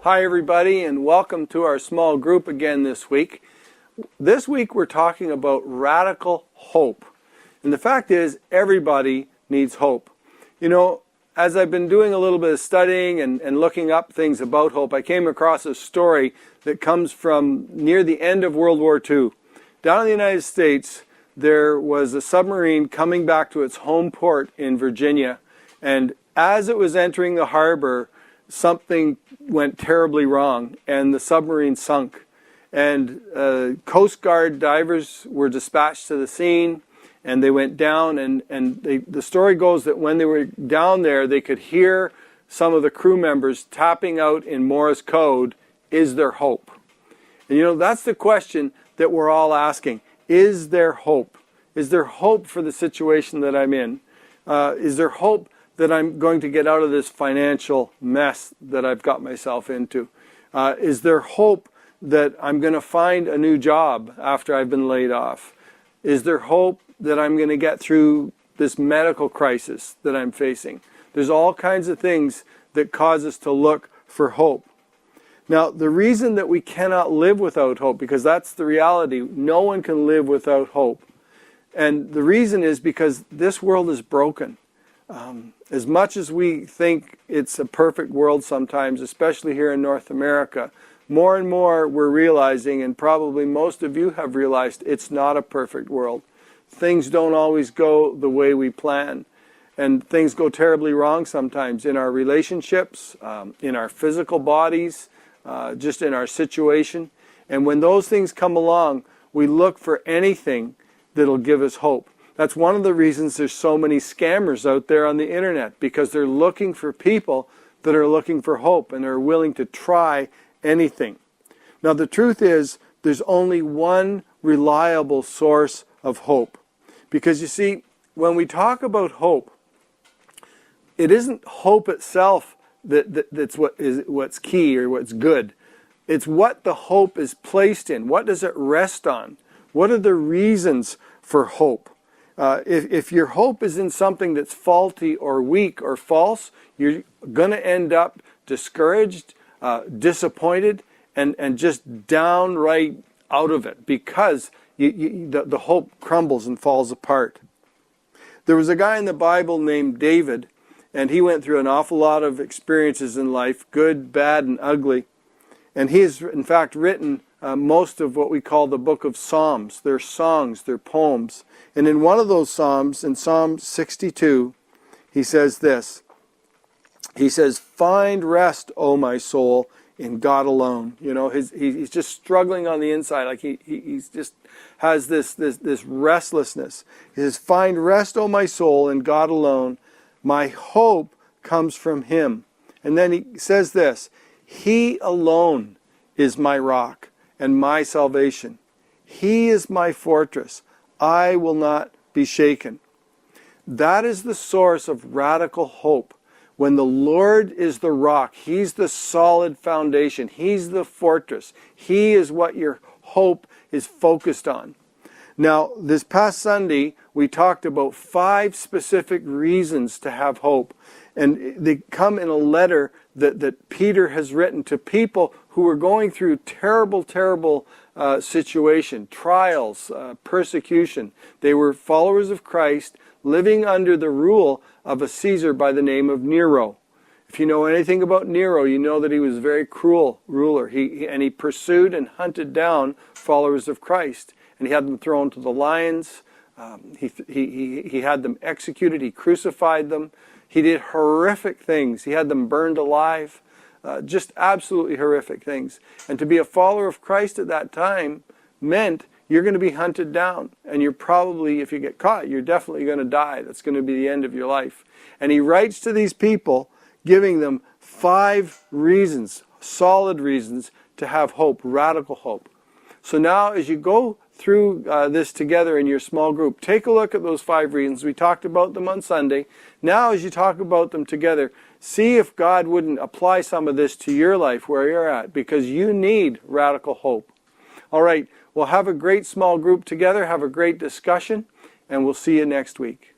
Hi everybody, and welcome to our small group again this week. This week we're talking about radical hope. And the fact is, everybody needs hope. You know, as I've been doing a little bit of studying and looking up things about hope, I came across a story that comes from near the end of World War II. Down in the United States, there was a submarine coming back to its home port in Virginia. And as it was entering the harbor, something went terribly wrong and the submarine sunk. And Coast Guard divers were dispatched to the scene, and they went down, and the story goes that when they were down there, they could hear some of the crew members tapping out in Morse code, "Is there hope?" And you know, that's the question that we're all asking. Is there hope? Is there hope for the situation that I'm in? Is there hope that I'm going to get out of this financial mess that I've got myself into? Is there hope that I'm going to find a new job after I've been laid off? Is there hope that I'm going to get through this medical crisis that I'm facing? There's all kinds of things that cause us to look for hope. Now, the reason that we cannot live without hope, because that's the reality, no one can live without hope. And the reason is because this world is broken. As much as we think it's a perfect world sometimes, especially here in North America, more and more we're realizing, and probably most of you have realized, it's not a perfect world. Things don't always go the way we plan. And things go terribly wrong sometimes in our relationships, in our physical bodies, just in our situation. And when those things come along, we look for anything that'll give us hope. That's one of the reasons there's so many scammers out there on the internet, because they're looking for people that are looking for hope and are willing to try anything. Now, the truth is, there's only one reliable source of hope. Because you see, when we talk about hope, it isn't hope itself that's what's key or what's good. It's what the hope is placed in. What does it rest on? What are the reasons for hope? If your hope is in something that's faulty or weak or false, you're going to end up discouraged, disappointed, and just downright out of it, because the hope crumbles and falls apart. There was a guy in the Bible named David, and he went through an awful lot of experiences in life, good, bad, and ugly. And he has, in fact, written most of what we call the book of Psalms. They're songs, they're poems. And in one of those Psalms, in Psalm 62, he says this. He says, "Find rest, O my soul, in God alone." You know, he's just struggling on the inside. Like he's just has this restlessness. He says, "Find rest, O my soul, in God alone. My hope comes from Him." And then he says this, "He alone is my rock and my salvation. He is my fortress. I will not be shaken." That is the source of radical hope. When the Lord is the rock, He's the solid foundation. He's the fortress. He is what your hope is focused on. Now, this past Sunday, we talked about 5 specific reasons to have hope. And they come in a letter that Peter has written to people who are going through terrible, terrible situation, trials, persecution. They were followers of Christ, living under the rule of a Caesar by the name of Nero. If you know anything about Nero, you know that he was a very cruel ruler. He pursued and hunted down followers of Christ. And he had them thrown to the lions. He had them executed. He crucified them. He did horrific things. He had them burned alive. Just absolutely horrific things. And to be a follower of Christ at that time meant you're going to be hunted down. And you're probably, if you get caught, you're definitely going to die. That's going to be the end of your life. And he writes to these people, giving them 5 reasons, solid reasons, to have hope, radical hope. So now as you go through this together in your small group, take a look at those 5 reasons. We talked about them on Sunday. Now as you talk about them together, see if God wouldn't apply some of this to your life where you're at, because you need radical hope. All right, we'll have a great small group together, have a great discussion, and we'll see you next week.